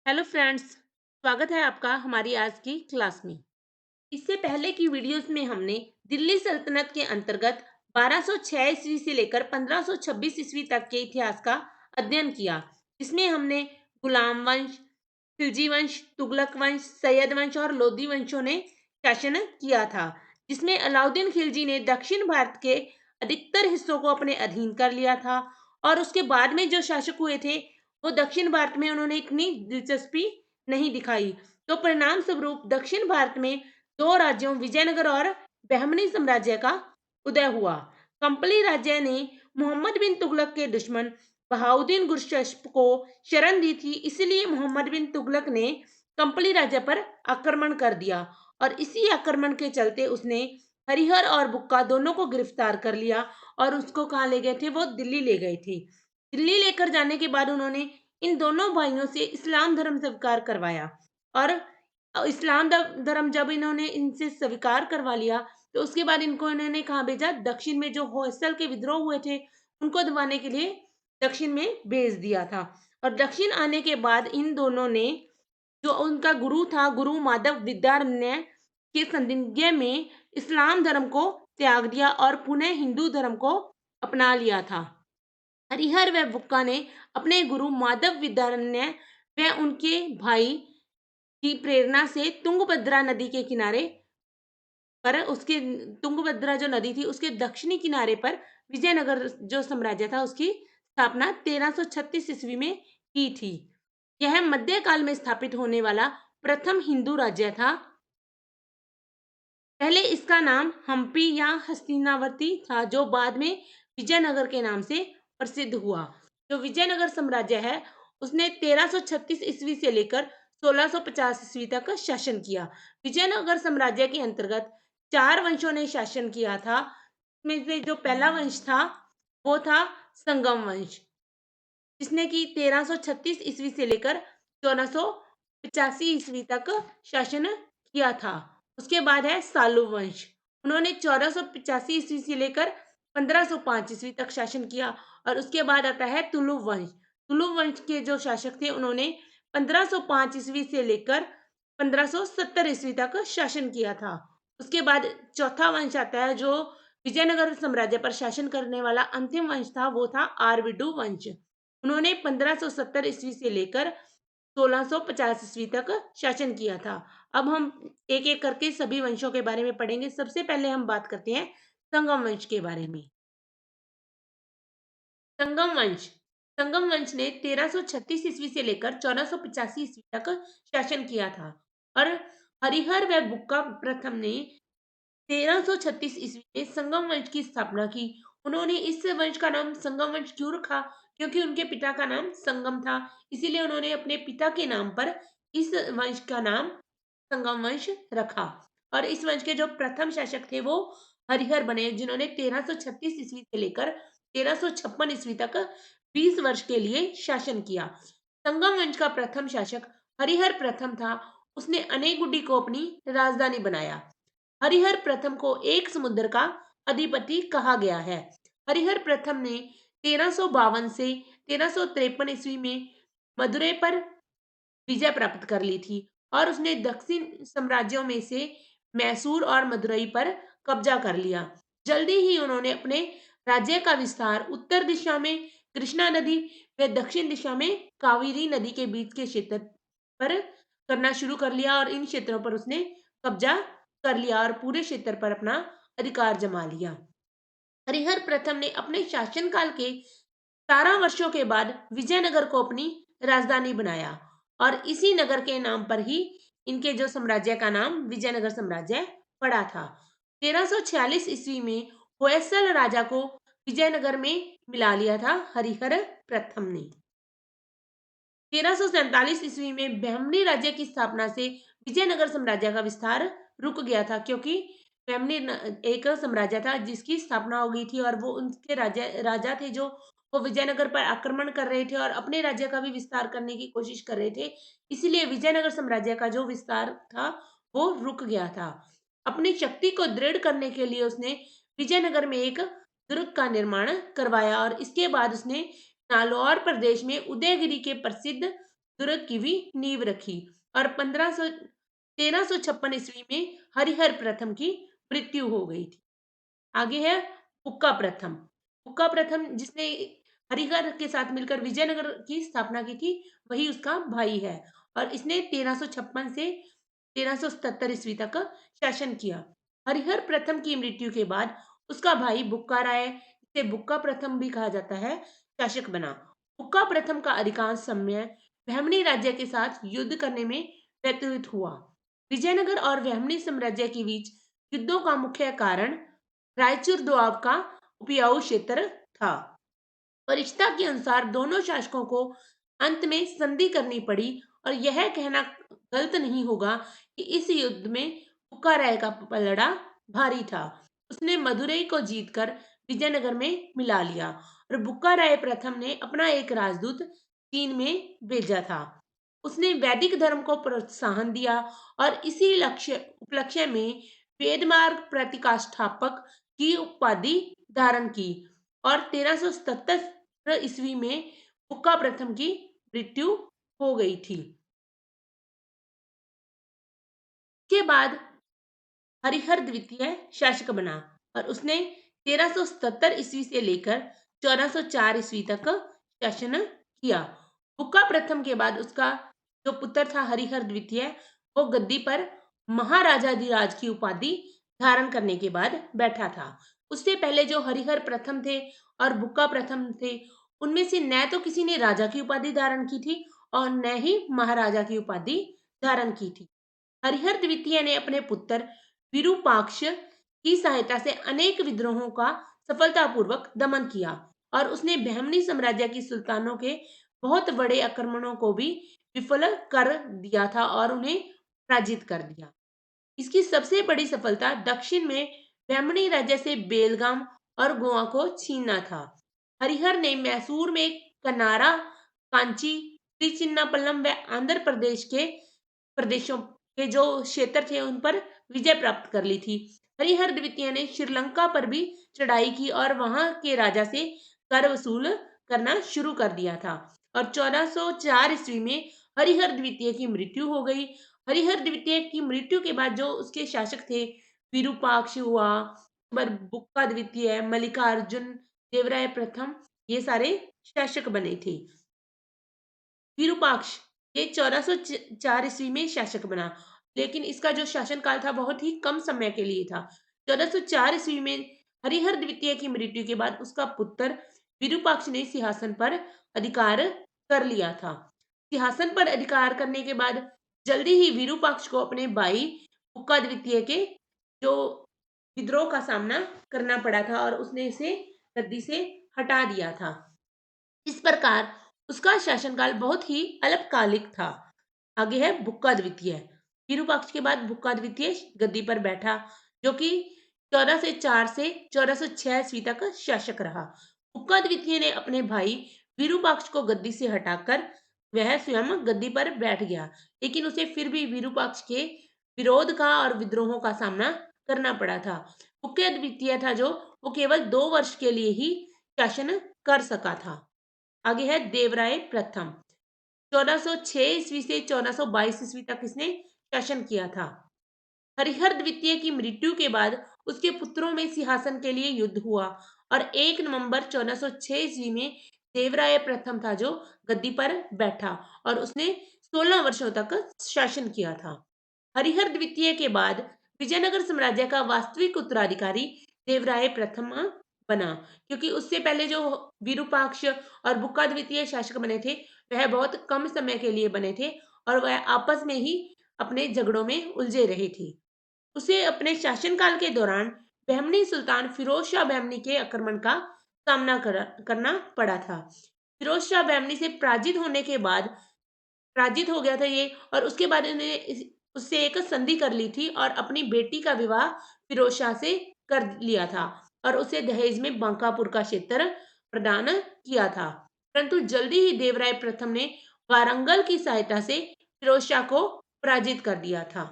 Hello friends, स्वागत है आपका हमारी आज की क्लास में। इससे पहले की वीडियोस में हमने दिल्ली सल्तनत के अंतर्गत 1206 ईस्वी से लेकर 1526 ईस्वी तक के इतिहास का अध्ययन किया, जिसमें हमने गुलाम वंश, खिलजी वंश, तुगलक वंश, सैयद वंश और लोधी वंशों ने शासन किया था, जिसमें अलाउद्दीन खिलजी ने दक्षिण भारत के अधिकतर हिस्सों को अपने अधीन कर लिया था और उसके बाद में जो शासक हुए थे वो दक्षिण भारत में उन्होंने इतनी दिलचस्पी नहीं दिखाई। तो परिणाम स्वरूप दक्षिण भारत में दो राज्यों विजयनगर और बहमनी साम्राज्य का उदय हुआ। कंपली राज्य ने मोहम्मद बिन तुगलक के दुश्मन बहाउद्दीन गुरशस्प को शरण दी थी, इसलिए मोहम्मद बिन तुगलक ने कंपली राज्य पर आक्रमण कर दिया और इसी आक्रमण के चलते उसने हरिहर और बुक्का दोनों को गिरफ्तार कर लिया और उसको कहाँ ले गए थे, वो दिल्ली ले गए थे। दिल्ली लेकर जाने के बाद उन्होंने इन दोनों भाइयों से इस्लाम धर्म स्वीकार करवाया और इस्लाम धर्म जब इन्होंने इनसे स्वीकार करवा लिया तो उसके बाद इनको इन्होंने कहाँ भेजा, दक्षिण में जो होयसल के विद्रोह हुए थे उनको दबाने के लिए दक्षिण में भेज दिया था। और दक्षिण आने के बाद इन दोनों ने, जो उनका गुरु था गुरु माधव विद्यारण्य के संदिग्ध में, इस्लाम धर्म को त्याग दिया और पुनः हिंदू धर्म को अपना लिया था। हरिहर व बुक्का ने अपने गुरु माधव विद्यारण्य व उनके भाई की प्रेरणा से तुंगभद्रा नदी के किनारे पर, उसके तुंगभद्रा जो नदी थी उसके दक्षिणी किनारे पर विजयनगर जो साम्राज्य था उसकी स्थापना 1336 ईस्वी में की थी। यह मध्यकाल में स्थापित होने वाला प्रथम हिंदू राज्य था। पहले इसका नाम हम्पी या हस्तिनावती था, जो बाद में विजयनगर के नाम से प्रसिद्ध हुआ। जो विजयनगर साम्राज्य है उसने 1336 ईस्वी से लेकर 1650 ईस्वी तक शासन किया। विजयनगर साम्राज्य के अंतर्गत चार वंशों ने शासन किया था। इसमें से जो पहला वंश था वो था संगम वंश, जिसने कि 1336 ईस्वी से लेकर 1485 ईस्वी तक शासन किया था। उसके बाद है सालू वंश, उन्होंने 1485 ईस्वी से लेकर 1505 ईस्वी तक शासन किया। और उसके बाद आता है तुलु वंश। तुलु वंश के जो शासक थे उन्होंने 1505 ईस्वी से लेकर 1570 ईस्वी तक शासन किया था। उसके बाद चौथा वंश आता है जो विजयनगर साम्राज्य पर शासन करने वाला अंतिम वंश था, वो था आरविडु वंश। उन्होंने 1570 ईस्वी से लेकर 1650 ईस्वी तक शासन किया था। अब हम एक एक करके सभी वंशों के बारे में पढ़ेंगे। सबसे पहले हम बात करते हैं संगम वंश के बारे में। संगम वंश, संगम वंश ने 1336 ईस्वी से लेकर 1485 ईस्वी तक शासन किया था और हरिहर व बुक्का प्रथम ने 1336 ईस्वी में संगम वंश की स्थापना की। उन्होंने इस वंश का नाम संगम वंश क्यों रखा? क्योंकि उनके पिता का नाम संगम था, इसीलिए उन्होंने अपने पिता के नाम पर इस वंश का नाम संगम वंश रखा। और इस वंश के जो प्रथम शासक थे वो हरिहर बने, जिन्होंने 1336 ईस्वी से लेकर 1356 ईस्वी तक 20 वर्ष के लिए शासन किया। संगम वंश का प्रथम शासक हरिहर प्रथम था। उसने अनेगुड्डी को अपनी राजधानी बनाया। हरिहर प्रथम को एक समुद्र का अधिपति कहा गया है। हरिहर प्रथम ने 1352 से 1353 ईस्वी में मदुरै पर विजय प्राप्त कर ली थी और उसने दक्षिण साम्राज्यों में से मैसूर और मदुरई पर कब्जा कर लिया। जल्दी ही उन्होंने अपने राज्य का विस्तार उत्तर दिशा में कृष्णा नदी व दक्षिण दिशा में कावेरी नदी के बीच के क्षेत्र पर करना शुरू कर लिया और इन क्षेत्रों पर उसने कब्जा कर लिया और पूरे क्षेत्र पर अपना अधिकार जमा लिया। हरिहर प्रथम ने अपने शासनकाल के 17 वर्षों के बाद विजयनगर को अपनी राजधानी बनाया और इसी नगर के नाम पर ही इनके जो साम्राज्य का नाम विजयनगर साम्राज्य पड़ा था। 1346 ईस्वी में होयसल राजा को विजयनगर में मिला लिया था हरिहर प्रथम ने। 1347 ईस्वी में बहमनी राज्य की स्थापना से विजयनगर साम्राज्य का विस्तार रुक गया था, क्योंकि बहमनी एक साम्राज्य था जिसकी स्थापना हो गई थी और वो उनके राजा राजा थे जो वो विजयनगर पर आक्रमण कर रहे थे और अपने राज्य का भी विस्तार करने की कोशिश कर रहे थे। इसीलिए विजयनगर साम्राज्य का जो विस्तार था वो रुक गया था। अपनी शक्ति को दृढ़ करने के लिए उसने विजयनगर में एक दुर्ग का निर्माण करवाया और इसके बाद उसने नालौर प्रदेश में उदयगिरी के प्रसिद्ध दुर्ग की भी नींव रखी और 1356 ईस्वी में हरिहर प्रथम की मृत्यु हो गई थी। आगे है हुक्का प्रथम। हुक्का प्रथम जिसने हरिहर के साथ मिलकर विजयनगर की स्थापना की थी, वही उसका भाई है और इसने 1356 से 1377 ईस्वी तक शासन किया। हरिहर प्रथम की मृत्यु के बाद उसका भाई बुक्का राय, इसे बुक्का प्रथम भी कहा जाता है, शासक बना। बुक्का प्रथम का अधिकांश समय बहमनी राज्य के साथ युद्ध करने में व्यतीत हुआ। विजयनगर और बहमनी साम्राज्य के बीच युद्धों का मुख्य कारण रायचूर दोआब का उपजाऊ क्षेत्र था। वरिष्ठता के अनुसार दोनों शासकों को अंत में संधि करनी पड़ी और यह कहना गलत नहीं होगा कि इस युद्ध में बुक्का राय का पलड़ा भारी था। उसने मदुरई को जीतकर विजयनगर में मिला लिया और बुक्का राय प्रथम ने अपना एक राजदूत चीन में भेजा था। उसने वैदिक धर्म को प्रोत्साहन दिया और इसी लक्ष्य उपलक्ष्य में वेदमार्ग प्रतिष्ठापक की उपाधि धारण की और 1377 ईस्वी में बुक्का प्रथम की मृत्यु हो गई थी। के बाद हरिहर द्वितीय शासक बना और उसने 1377 ईस्वी से लेकर 1404 ईस्वी तक शासन किया। बुक्का प्रथम के बाद उसका जो पुत्र था हरिहर द्वितीय, वो गद्दी पर महाराजाधिराज की उपाधि धारण करने के बाद बैठा था। उससे पहले जो हरिहर प्रथम थे और बुक्का प्रथम थे, उनमें से न तो किसी ने राजा की उपाधि धारण की थी और न ही महाराजा की उपाधि धारण की थी। हरिहर द्वितीय ने अपने पुत्र विरूपाक्ष की सहायता से अनेक विद्रोहों का सफलतापूर्वक दमन किया और उसने बहमनी साम्राज्य की सुल्तानों के बहुत बड़े आक्रमणों को भी विफल कर दिया था और उन्हें पराजित कर दिया। इसकी सबसे बड़ी सफलता दक्षिण में बहमनी राज्य से बेलगाम और गोवा को छीनना था। हरिहर ने मैसूर में कनारा, कांची, त्रिचिन्नापल्लम व आंध्र प्रदेश के प्रदेशों के जो क्षेत्र थे उन पर विजय प्राप्त कर ली थी। हरिहर द्वितीय ने श्रीलंका पर भी चढ़ाई की और वहां के राजा से कर वसूल करना शुरू कर दिया था और 1404 ईस्वी में हरिहर द्वितीय की मृत्यु हो गई। हरिहर द्वितीय की मृत्यु के बाद जो उसके शासक थे, विरूपाक्ष हुआ, बुक्का द्वितीय, मल्लिकार्जुन, देवराय प्रथम, ये सारे शासक बने थे। विरूपाक्ष ये 1404 ईस्वी में शासक बना, लेकिन इसका जो शासनकाल था बहुत ही कम समय के लिए था। 1404 ईस्वी में हरिहर द्वितीय की मृत्यु के बाद उसका पुत्र विरूपाक्ष ने सिंहासन पर अधिकार कर लिया था। सिंहासन पर अधिकार करने के बाद जल्दी ही विरूपाक्ष को अपने भाई बुक्का द्वितीय के जो विद्रोह का सामना करना पड़ा था और उसने इसे गद्दी से हटा दिया था। इस प्रकार उसका शासनकाल बहुत ही अल्पकालिक था। आगे है बुक्का द्वितीय। विरूपाक्ष के बाद बुक्का द्वितीय गद्दी पर बैठा, जो कि 1404 से 1406 ईस्वी तक शासक रहा। बुक्का द्वितीय ने अपने भाई विरूपाक्ष को गद्दी से हटाकर वह स्वयं गद्दी पर बैठ गया, लेकिन उसे फिर भी विरूपाक्ष के विरोध का और विद्रोहों का सामना करना पड़ा था। बुक्का द्वितीय था जो वो केवल 2 वर्ष के लिए ही शासन कर सका था। आगे है देवराय प्रथम। 1406 ईस्वी से 1422 ईस्वी तक इसने शासन किया था। हरिहर द्वितीय की मृत्यु के बाद उसके पुत्रों में सिंहासन के लिए युद्ध हुआ और 1 नवंबर 1406 ईस्वी में देवराय प्रथम था जो गद्दी पर बैठा और उसने 16 वर्षों तक शासन किया था। हरिहर द्वितीय के बाद विजयनगर साम्राज्य का वास्तविक उत्तराधिकारी देवराय प्रथम बना, क्योंकि उससे पहले जो विरूपाक्ष और बुक्का द्वितीय शासक बने थे, वह बहुत कम समय के लिए बने थे और वह आपस में ही अपने झगड़ों में उलझे रहे थे। उसे अपने शासनकाल के दौरान बहमनी सुल्तान फिरोज शाह बहमनी के आक्रमण का सामना करना पड़ा था। फिरोज शाह बहमनी से पराजित हो गया था ये और उसके बाद उससे एक संधि कर ली थी और अपनी बेटी का विवाह फिरोज शाह से कर लिया था और उसे दहेज में बांकापुर का क्षेत्र प्रदान किया था। परंतु जल्दी ही देवराय प्रथम ने वारंगल की सहायता से फिरोज शाह को पराजित कर दिया था।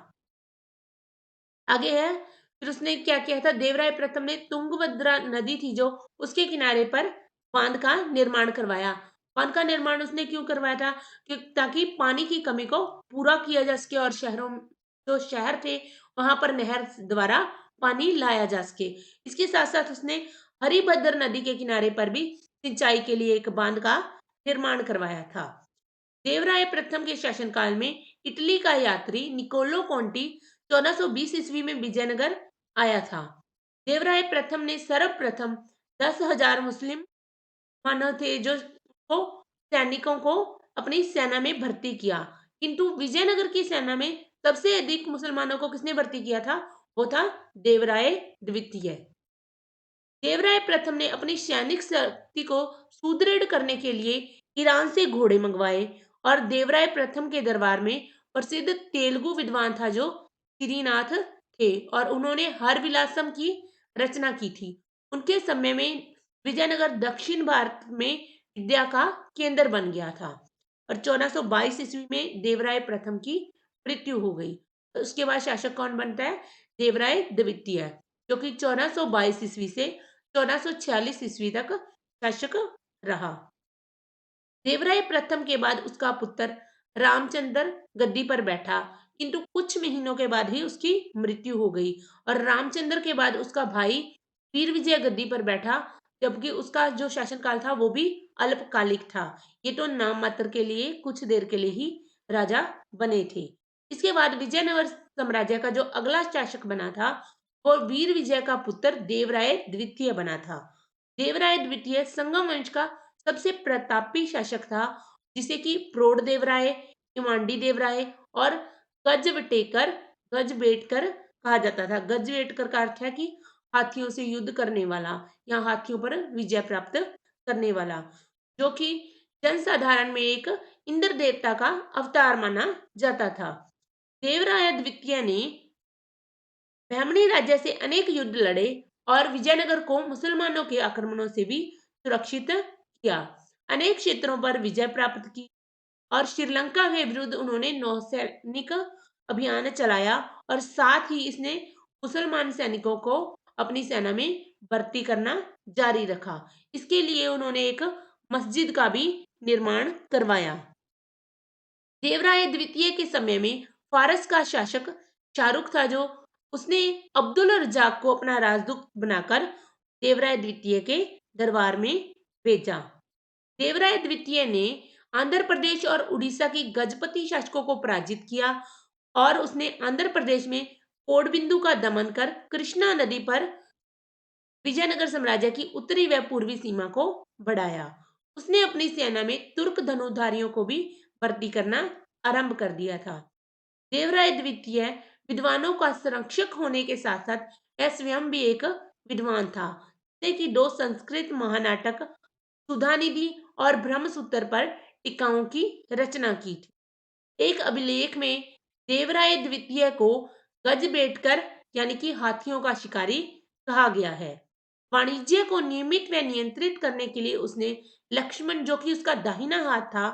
आगे है, फिर उसने क्या किया था, देवराय प्रथम ने तुंगभद्रा नदी थी जो उसके किनारे पर बांध का निर्माण करवाया। बांध का निर्माण उसने क्यों करवाया था? ताकि पानी की कमी को पूरा किया जा सके और जो शहर थे वहां पर नहर द्वारा पानी लाया जा सके। इसके साथ साथ उसने हरिभद्र नदी के किनारे पर भी सिंचाई के लिए एक बांध का निर्माण करवाया था। देवराय प्रथम के शासनकाल में इटली का यात्री निकोलो कॉन्टी 1420 ईस्वी में विजयनगर आया था। देवराय प्रथम ने सर्वप्रथम 10,000 मुस्लिम मानव थे जो को सैनिकों को अपनी सेना में भर्ती किया, किंतु विजयनगर की सेना में सबसे अधिक मुसलमानों को किसने भर्ती किया था? वो था देवराय द्वितीय। देवराय प्रथम ने अपनी सैनिक शक्ति को सुदृढ़ करने के लिए ईरान से घोड़े मंगवाए और देवराय प्रथम के दरबार में प्रसिद्ध तेलुगु विद्वान था जो श्रीनाथ थे और उन्होंने हर विलासम की रचना की थी। उनके समय में विजयनगर दक्षिण भारत में विद्या का केंद्र बन गया था और 1422 ईस्वी में देवराय प्रथम की मृत्यु हो गई। तो उसके बाद शासक कौन बनता है? देवराय द्वितीय, जो कि 1422 ईस्वी से 1446 ईस्वी तक शासक रहा। देवराय प्रथम के बाद उसका पुत्र रामचंद्र गद्दी पर बैठा, किंतु कुछ महीनों के बाद ही उसकी मृत्यु हो गई और रामचंद्र के बाद उसका भाई वीर विजय गद्दी पर बैठा, जबकि उसका जो शासनकाल था वो भी अल्पकालिक था। ये तो नाम मात्र के लिए कुछ देर के लिए ही राजा बने थे। इसके बाद विजयनगर साम्राज्य का जो अगला शासक बना था वो वीर विजय का पुत्र देवराय द्वितीय बना था। देवराय द्वितीय संगम वंश का सबसे प्रतापी शासक था, जिसे कि प्रोड़ देवराय, इमांडी देवराय और गजबटेकर गजबेटकर कहा जाता था। गजबेटकर का अर्थ है कि हाथियों से युद्ध करने वाला या हाथियों पर विजय प्राप्त करने वाला, जो कि जनसाधारण में एक इंद्र देवता का अवतार माना जाता था। देवराय द्वितीय ने बहमनी राज्य से अनेक युद्ध लड़े और विजयनगर को मुसलमानों के आक्रमणों से भी सुरक्षित किया। अनेक क्षेत्रों पर विजय प्राप्त की और श्रीलंका के विरुद्ध उन्होंने नौसैनिक अभियान चलाया और साथ ही इसने मुसलमान सैनिकों को अपनी सेना में भर्ती करना जारी रखा। इसके लिए उन्होंने एक मस्जिद का भी निर्माण करवाया। देवराय द्वितीय के समय में फारस का शासक शाहरुख था जो उसने अब्दुल रजाक को अपना राजदूत बनाकर देवराय द्वितीय के दरबार में भेजा। देवराय द्वितीय ने आंध्र प्रदेश और उड़ीसा की गजपति शासकों को पराजित किया और उसने आंध्र प्रदेश में कोडबिंदु का दमन कर कृष्णा नदी पर विजयनगर साम्राज्य की उत्तरी व पूर्वी सीमा को बढ़ाया। उसने अपनी सेना में तुर्क धनुधारियों को भी भर्ती करना आरंभ कर दिया था। देवराय द्वितीय विद्वानों का संरक्षक होने के साथ साथ यह स्वयं भी एक विद्वान था। उसने की दो संस्कृत महानाटक सुधानिधि और ब्रह्मसूत्र पर टीकाओं की रचना की थी। एक अभिलेख में देवराय द्वितीय को गजबेटकर यानी कि हाथियों का शिकारी कहा गया है। वाणिज्य को नियमित व नियंत्रित करने के लिए उसने लक्ष्मण, जो कि उसका दाहिना हाथ था,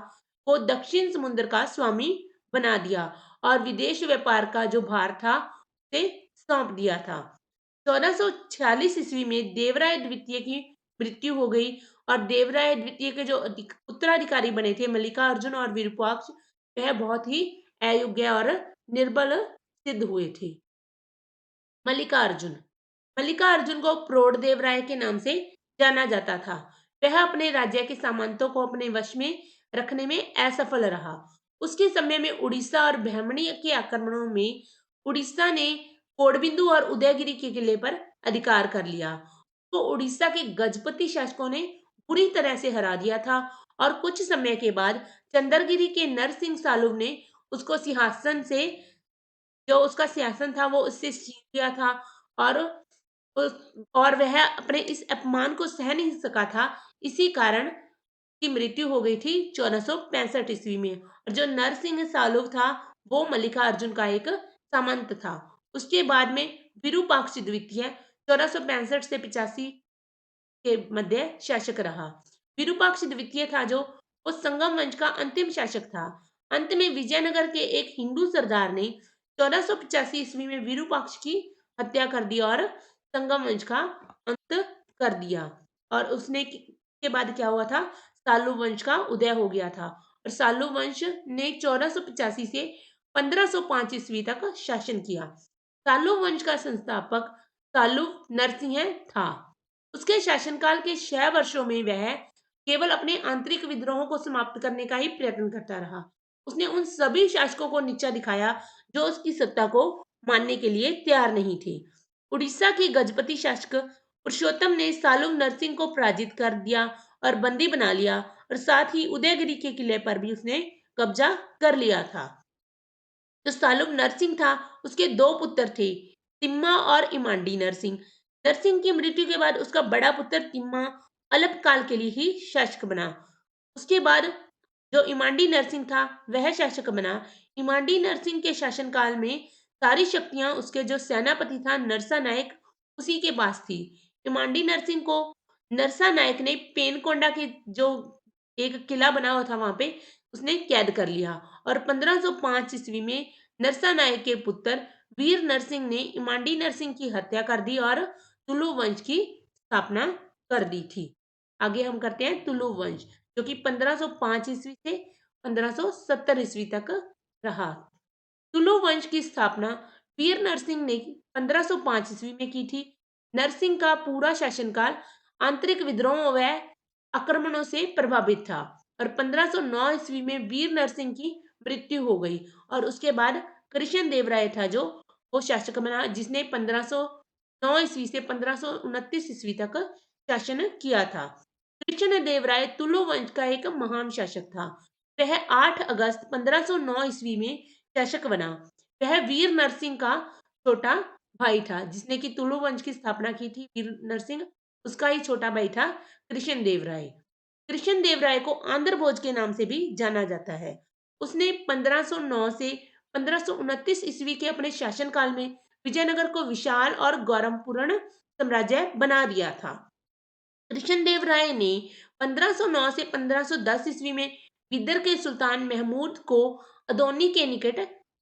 को दक्षिण समुद्र का स्वामी बना दिया और विदेश व्यापार का जो भार था उसे सौंप दिया था। 1446 ईस्वी में देवराय द्वितीय की मृत्यु हो गई और देवराय द्वितीय के जो उत्तराधिकारी बने थे मल्लिकार्जुन और विरूपाक्ष, वह बहुत ही अयोग्य और निर्बल सिद्ध हुए थे। मल्लिकार्जुन मल्लिकार्जुन को प्रोड़ देवराय के नाम से जाना जाता था। वह अपने राज्य के सामंतों को अपने वश में रखने में असफल रहा। उसके समय में उड़ीसा और बहमनी के आक्रमणों में उड़ीसा ने कोडबिंदु और उदयगिरी के किले पर अधिकार कर लिया। तो उड़ीसा के गजपति शासकों ने बुरी तरह से हरा दिया था और कुछ समय के बाद चंद्रगिरी के नरसिंह सालुव ने उसको सिंहासन से, जो उसका सिंहासन था वो उससे छीन लिया था और और वह अपने इस अपमान को सह नहीं सका था। इसी कारण की मृत्यु हो गई थी 1465 ईस्वी में और जो नरसिंह सालुव था वो मल्लिकार्जुन का एक सामंत था। उसके बाद में विरूपाक्ष द्वितीय 1465 से 85 के मध्य शासक रहा। विरूपाक्ष द्वितीय था जो उस संगम वंश का अंतिम शासक था। अंत में विजयनगर के एक हिंदू सरदार ने 1485 ईस्वी में विरूपाक्ष की हत्या कर दी और संगम वंश का अंत कर दिया। और उसने के बाद क्या हुआ था? सालू वंश का उदय हो गया था और सालू वंश ने 1485 से 1505 ईस्वी तक शासन किया। सालू वंश का संस्थापक सालू नरसिंह था। उसके शासनकाल के 6 वर्षों में वह केवल अपने आंतरिक विद्रोहों को समाप्त करने का ही प्रयत्न करता रहा। उसने उन सभी शासकों को नीचा दिखाया जो उसकी सत्ता को मानने के लिए तैयार नहीं थे। उड़ीसा की गजपति शासक पुरुषोत्तम ने सालुम नरसिंह को पराजित कर दिया और बंदी बना लिया और साथ ही उदयगिरि के किले पर भी उसने कब्जा कर लिया था। जो सालुम नरसिंह था, उसके दो पुत्र थे, तिम्मा और इमांडी नरसिंह। नरसिंह की मृत्यु के बाद उसका बड़ा पुत्र तिम्मा अल्पकाल के लिए ही शासक बना। उसके बाद जो इमांडी नरसिंह था, वह शासक बना। इमांडी नरसिंह के शासनकाल में सारी शक्तियां उसके जो सेनापति था नरसा नायक, उसी के पास थी। इमांडी नरसिंह को नरसा नायक ने पेनकोंडा के जो एक किला बना हुआ था वहां पे उसने कैद कर लिया और 1505 ईस्वी में नरसा नायक के पुत्र वीर नरसिंह ने इमांडी नरसिंह की हत्या कर दी और तुलु वंश की स्थापना कर दी थी। आगे हम करते हैं तुलु वंश, जो कि 1505 ईस्वी से 1570 ईस्वी तक रहा। तुलु वंश की स्थापना वीर नरसिंह ने 1505 ईस्वी में की थी। नरसिंह का पूरा शासनकाल आंतरिक विद्रोहों व आक्रमणों से प्रभावित था और 1509 ईस्वी में वीर नरसिंह की मृत्यु हो गई और उसके बाद कृष्ण देव राय था जो वो शासक बना, जिसने 1509 ईस्वी से 1529 ईस्वी तक शासन किया था। कृष्ण देव राय तुलु वंश का एक महान शासक था। वह 8 अगस्त 1509 ईस्वी में शासक बना। वह वीर नरसिंह का छोटा भाई था, जिसने कि तुलु वंश की स्थापना की थी। वीर नरसिंह उसका ही छोटा भाई था कृष्ण देव राय। कृष्ण देव राय को आंध्र भोज के नाम से भी जाना जाता है। उसने 1509 से 1529 ईस्वी के अपने शासनकाल में विजयनगर को विशाल और गौरवपूर्ण साम्राज्य बना दिया था। कृष्णदेव राय ने 1509 से 1510 ईस्वी में बिदर के सुल्तान महमूद को अदौनी के निकट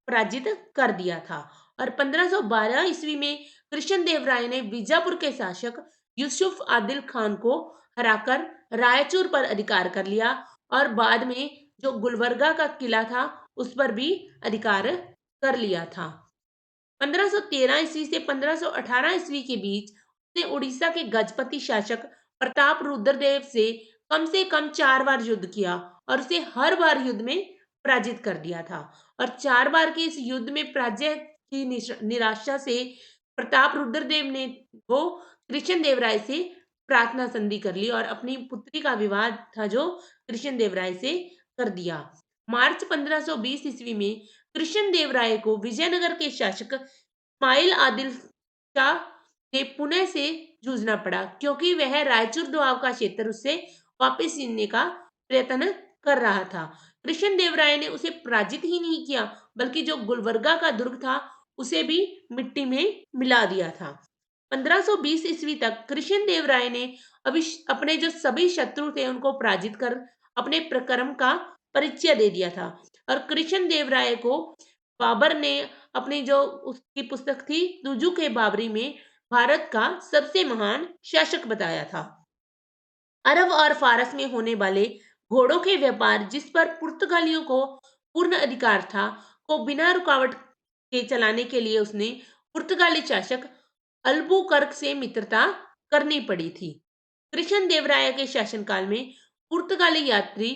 पराजित कर दिया था और 1512 ईस्वी में कृष्णदेव राय ने बीजापुर के शासक यूसुफ आदिल खान को हराकर रायचूर पर अधिकार कर लिया और बाद में जो गुलबर्गा का किला था उस पर भी अधिकार कर लिया था। 1513 ईस्वी से 1518 ईस्वी के बीच उसने उड़ीसा के गजपति शासक प्रताप रुद्रदेव से कम 4 बार युद्ध किया और उसे हर बार युद्ध में पराजित कर दिया था और 4 बार के इस युद्ध में पराजय की निराशा से प्रताप रुद्रदेव ने वो कृष्ण देव राय से प्रार्थना संधि कर ली और अपनी पुत्री का विवाह था जो कृष्ण देव राय से कर दिया। मार्च 1520 ईस्वी में कृष्ण देव राय को विजयनगर के शासक इस्माइल आदिल शाह ने पुणे से जूझना पड़ा क्योंकि वह रायचूर दोआब का क्षेत्र उससे वापस छीनने का प्रयत्न कर रहा था। कृष्ण देव राय ने उसे पराजित ही नहीं किया बल्कि जो गुलबर्गा का दुर्ग था उसे भी मिट्टी में मिला दिया था। 1520 ईस्वी तक कृष्ण देव राय ने अपने जो सभी शत्रु थे उनको पराजित कर अपने प्रक्रम का परिचय दे दिया था और कृष्ण देव राय को बाबर ने अपनी जो उसकी पुस्तक थी तुजु के बाबरी में भारत का सबसे महान शासक बताया था। अरब और फारस में होने वाले घोड़ों के व्यापार जिस पर पुर्तगालियों को पूर्ण अधिकार था को बिना रुकावट के चलाने के लिए उसने पुर्तगाली शासक अल्बुकर्क से मित्रता करनी पड़ी थी। कृष्ण देव राय के शासनकाल में पुर्तगाली यात्री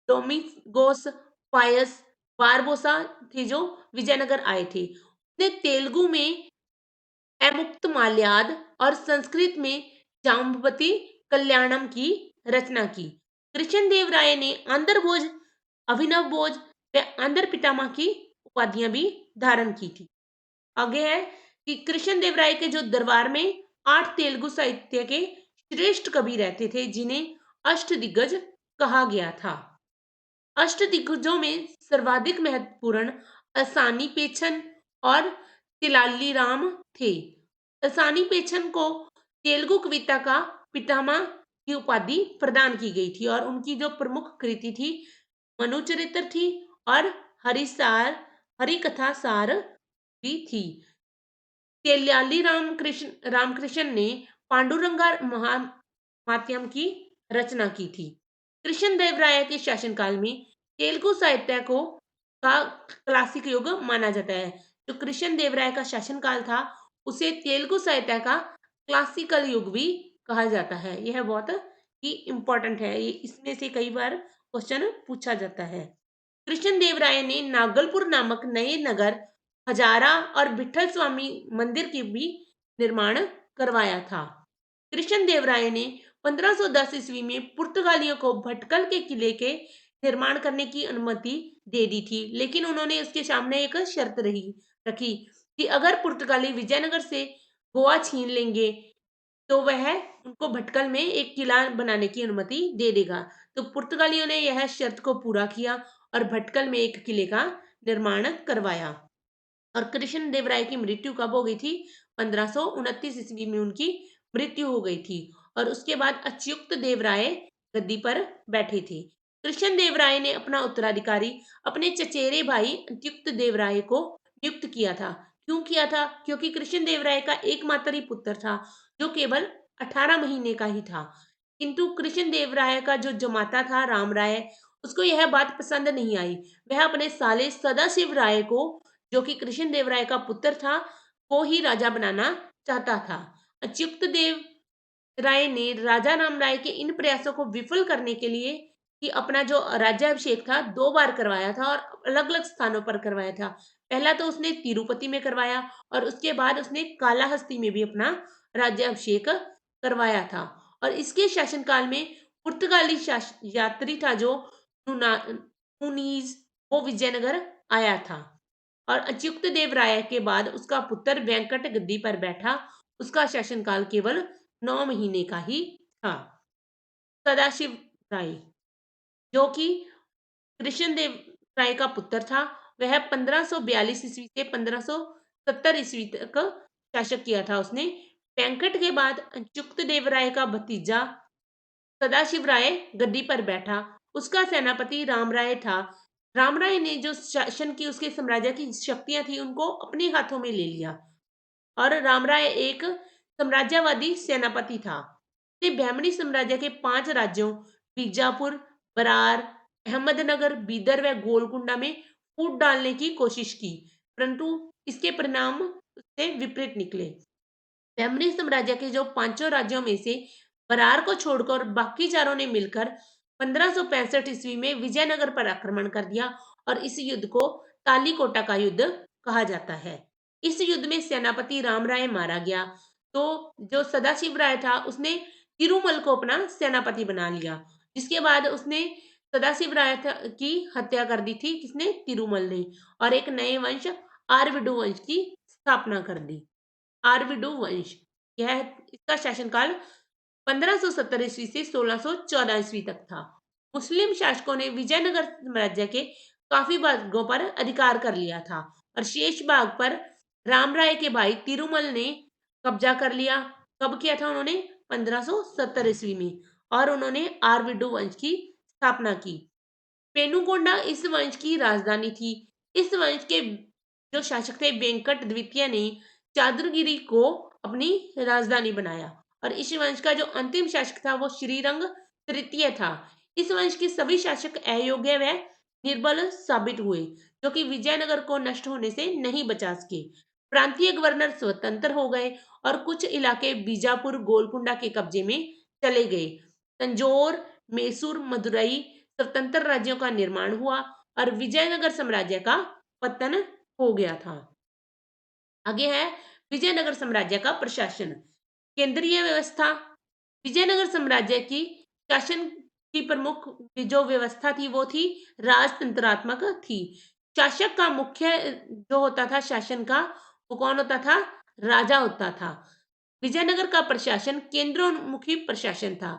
डोमिगोस फायस बारबोसा थे जो विजयनगर आए थे। उसने तेलुगु में अमुक्त माल्याद और संस्कृत में जाम्बवती कल्याणम की रचना की। कृष्णदेव राय ने आंध्र भोज, अभिनव भोज व आंध्र पितामह की उपाधियां भी धारण की थी। आगे है कि कृष्णदेव राय के जो दरबार में 8 तेलुगु साहित्य के श्रेष्ठ कवि रहते थे जिन्हें अष्टदिग्गज कहा गया था। अष्टदिग्गजों में सर्वाधिक महत्वपूर्ण असानी पेछन और तिलाली राम थे। असानी पेछन को तेलुगु कविता का पितामह की उपाधि प्रदान की गई थी और उनकी जो प्रमुख कृति थी मनुचरित्र थी और हरिकथा सार भी थी। तेल्याली रामकृष्ण ने पांडुरंगा महात्म्यम की रचना की थी। कृष्णदेवराय के शासनकाल में तेलुगु साहित्य को का क्लासिक युग माना जाता है। जो कृष्णदेवराय का शासनकाल था, उसे तेलुगु साहित्य का क्लासिकल युग भी कहा जाता है। यह बहुत ही इम्पोर्टेंट है। ये इसमें से कई बार क्वेश्चन पूछा जाता है। कृष्णदेवराय ने नागलपुर नामक नए नगर, हजारा और विठल स्वामी मंदिर की भी निर्माण करवाया था। कृष्णदेवराय ने 1510 ईस्वी में पुर्तगालियों को भटकल के किले के निर्माण करने की अनुमति दे दी थी, लेकिन उन्होंने उसके सामने एक शर्त रखी कि अगर पुर्तगाली विजयनगर से गोवा छीन लेंगे तो वह उनको भटकल में एक किला बनाने की अनुमति दे देगा। तो पुर्तगालियों ने यह शर्त को पूरा किया और भटकल में एक किले का निर्माण करवाया। और कृष्णदेवराय की मृत्यु कब हो गई थी? 1529 ईस्वी में उनकी मृत्यु हो गई थी और उसके बाद अच्युत देवराय गद्दी पर बैठे थे। कृष्णदेवराय ने अपना उत्तराधिकारी अपने चचेरे भाई अच्युत देवराय को नियुक्त किया था। क्यों किया था? क्योंकि कृष्णदेवराय का एकमात्र ही पुत्र था जो केवल 18 महीने का ही था। किंतु कृष्णदेवराय का जो जमाता था राम राय, उसको यह बात पसंद नहीं आई। वह अपने साले सदाशिव राय को, जो कि कृष्णदेवराय का पुत्र था, को ही राजा बनाना चाहता था। अच्युत देव राय ने राजा राम राय के इन प्रयासों को विफल करने के लिए कि अपना जो राज्याभिषेक था 2 बार करवाया था और अलग-अलग स्थानों पर करवाया था। पहला तो उसने तिरुपति में करवाया और उसके बाद उसने कालाहस्ती में भी अपना राज्याभिषेक करवाया था। और इसके शासनकाल में पुर्तगाली यात्री था जो नुनीज, वो विजयनगर आया था। और अच्युत देव राय के बाद उसका पुत्र वेंकट गद्दी पर बैठा। उसका शासनकाल केवल 9 महीने का ही था। सदाशिव राय, जो कि कृष्णदेव राय का पुत्र था, वह 1542 ईस्वी से 1570 ईस्वी तक शासक किया था उसने। वेंकट के बाद अच्युत देव राय का भतीजा सदाशिव राय गद्दी पर बैठा। उसका सेनापति राम राय था। राम राय ने जो शासन की उसके साम्राज्य की शक्तियां थी उनको अपने हाथों में ले लिया और राम राय एक साम्राज्यवादी सेनापति था। उसने बहमनी साम्राज्य के 5 राज्यों बीजापुर, बरार, अहमदनगर, बीदर व गोलकुंडा में फूट डालने की कोशिश की, परंतु इसके परिणाम उससे विपरीत निकले। बहमनी साम्राज्य के जो 5 राज्यों में से बरार को छोड़कर बाकी चारों ने मिलकर 1565 ईस्वी में विजयनगर पर आक्रमण कर दिया और इस युद्ध को तालीकोटा का युद्ध कहा जाता है। इस युद्ध में सेनापति राम राय मारा गया। तो जो सदाशिव राय था उसने तिरुमल को अपना सेनापति बना लिया, जिसके बाद उसने सदाशिव राय की हत्या कर दी थी। किसने? तिरुमल ने। और एक नए वंश आर्विडु वंश की स्थापना कर दी। आर्विडु वंश, यह इसका शासनकाल 1570 ईस्वी से 1614 ईस्वी तक था। मुस्लिम शासकों ने विजयनगर साम्राज्य के काफी भागों पर अधिकार कर लिया था और शेष भाग पर राम राय के भाई तिरुमल ने कब्जा कर लिया। कब किया था उन्होंने? 1570 ईस्वी में। और उन्होंने आर्विडु वंश की स्थापना की। पेनुकोंडा इस वंश की राजधानी थी। इस वंश के जो शासक थे वेंकट द्वितीय ने चादुरगिरी को अपनी राजधानी बनाया और इस वंश का जो अंतिम शासक था वो श्रीरंग तृतीय था। इस वंश के सभी शासक अयोग्य व निर्बल साबित हुए, जो कि विजयनगर को नष्ट होने से नहीं बचा सके। प्रांतीय गवर्नर स्वतंत्र हो गए और कुछ इलाके बीजापुर, गोलकुंडा के कब्जे में चले गए। तंजौर, मैसूर, मदुरई स्वतंत्र राज्यों का निर्माण हुआ और विजयनगर साम्राज्य का पतन हो गया था। आगे है विजयनगर साम्राज्य का प्रशासन। केंद्रीय व्यवस्था। विजयनगर साम्राज्य की शासन की प्रमुख जो व्यवस्था थी वो थी राजतंत्रात्मक थी। शासक का मुख्य जो होता था शासन का, वो कौन होता था? राजा होता था। विजयनगर का प्रशासन केंद्रोन्मुखी प्रशासन था।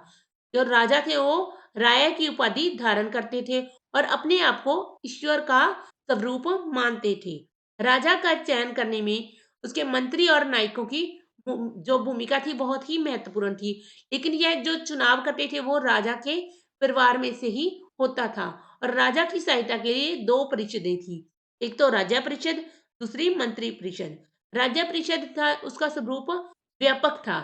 जो राजा थे वो राय की उपाधि धारण करते थे और अपने आप को ईश्वर का स्वरूप मानते थे। राजा का चयन करने में उसके मंत्री और नायकों की जो भूमिका थी बहुत ही महत्वपूर्ण थी। लेकिन यह जो चुनाव करते थे वो राजा के परिवार में से ही होता था और राजा की सहायता के लिए 2 परिषदें थी। एक तो राजा परिषद, दूसरी मंत्री परिषद। राजा परिषद था उसका स्वरूप व्यापक था।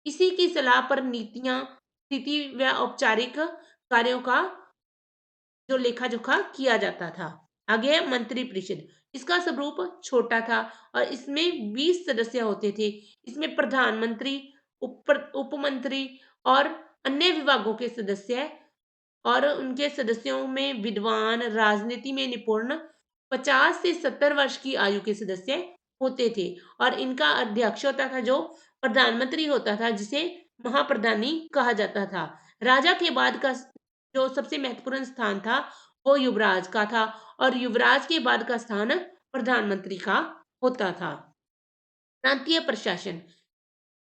इसी की सलाह पर नीतियां, स्थिति व औपचारिक कार्यों का जो लेखा जोखा किया जाता था। आगे है मंत्री परिषद। इसका स्वरूप छोटा था और इसमें 20 सदस्य होते थे। इसमें प्रधानमंत्री, उपमंत्री और अन्य विभागों के सदस्य और उनके सदस्यों में विद्वान, राजनीति में निपुण 50 से 70 वर्ष की आयु के सदस्य होते थे और इनका अध्यक्ष होता था जो प्रधानमंत्री होता था, जिसे महाप्रधानी कहा जाता था। राजा के बाद का जो सबसे महत्वपूर्ण स्थान था वो युवराज का था और युवराज के बाद का स्थान प्रधानमंत्री का होता था। प्रांतीय प्रशासन।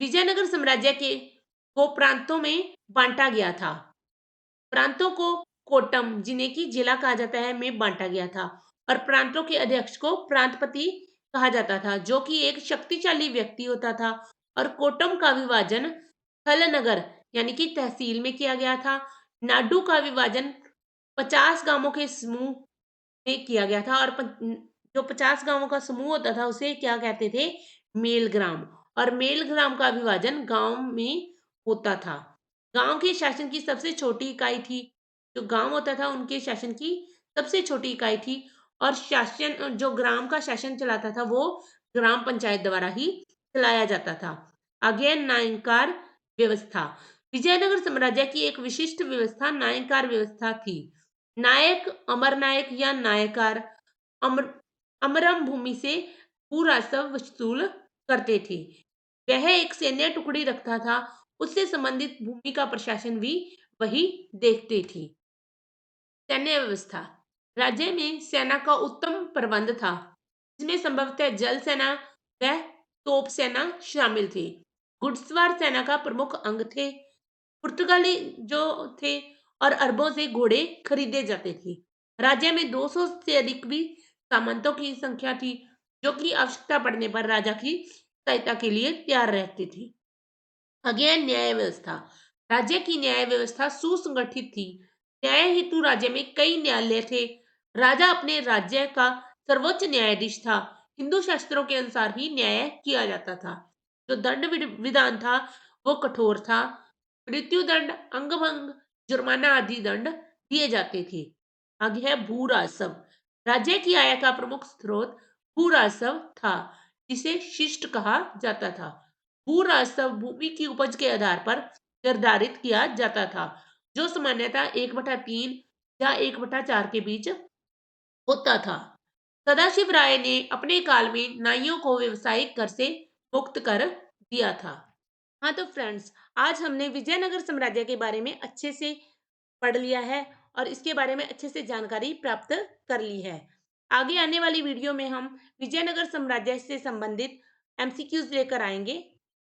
विजयनगर साम्राज्य के को प्रांतों में बांटा गया था। प्रांतों को कोट्टम, जिन्हें की जिला कहा जाता है, में बांटा गया था और प्रांतों के अध्यक्ष को प्रांतपति कहा जाता था, जो कि एक शक्तिशाली व्यक्ति होता था। और कोट्टम का विभाजन थलनगर यानी कि तहसील में किया गया था। नाडू का विभाजन 50 गांवों के समूह में किया गया था और जो 50 गांवों का समूह होता था उसे क्या कहते थे? मेलग्राम। और मेलग्राम का विभाजन गांव में होता था। गांव के शासन की सबसे छोटी इकाई थी। जो गांव होता था उनके शासन की सबसे छोटी इकाई थी और शासन जो ग्राम का शासन चलाता था वो ग्राम पंचायत द्वारा ही चलाया जाता था। आगे है नायंकार व्यवस्था। विजयनगर साम्राज्य की एक विशिष्ट व्यवस्था नायंकार व्यवस्था थी। नायक, अमरनायक या नायकार अमर अमरम भूमि से भू राजस्व वसूल करते थे। वह एक सैन्य टुकड़ी रखता था, उससे संबंधित भूमि का प्रशासन भी वही देखते थे। सैन्य व्यवस्था। राज्य में सेना का उत्तम प्रबंध था, जिसमें संभवतः जल सेना व तोप सेना शामिल थी। घुड़सवार सेना का प्रमुख अंग थे। पुर्तगाली जो थे और अरबों से घोड़े खरीदे जाते थे। राज्य में 200 से अधिक भी सामंतों की संख्या थी, जो कि आवश्यकता पड़ने पर राजा की सहायता के लिए तैयार रहते थे। आगे है न्याय व्यवस्था। राज्य की न्याय व्यवस्था सुसंगठित थी। न्याय हेतु राज्य में कई न्यायालय थे। राजा अपने राज्य का सर्वोच्च न्यायाधीश था। हिंदू शास्त्रों के अनुसार ही न्याय किया जाता था। जो दंड विधान था वो कठोर था। मृत्युदंड, अंगभंग, जुर्माना आदि दंड दिए जाते थे। आगे है भू राजस्व। राज्य की आय का प्रमुख स्रोत भू राजस्व था, जिसे शिष्ट कहा जाता था। भू राजस्व भूमि की उपज के आधार पर निर्धारित किया जाता था, जो सामान्यतः 1/3 या 1/4 के बीच होता था। सदाशिव राय ने अपने काल में नाइयों को व्यवसायिक कर से मुक्त कर दिया था। हाँ तो फ्रेंड्स, आज हमने विजयनगर साम्राज्य के बारे में अच्छे से पढ़ लिया है और इसके बारे में अच्छे से जानकारी प्राप्त कर ली है। आगे आने वाली वीडियो में हम विजयनगर साम्राज्य से संबंधित एमसीक्यूज लेकर आएंगे।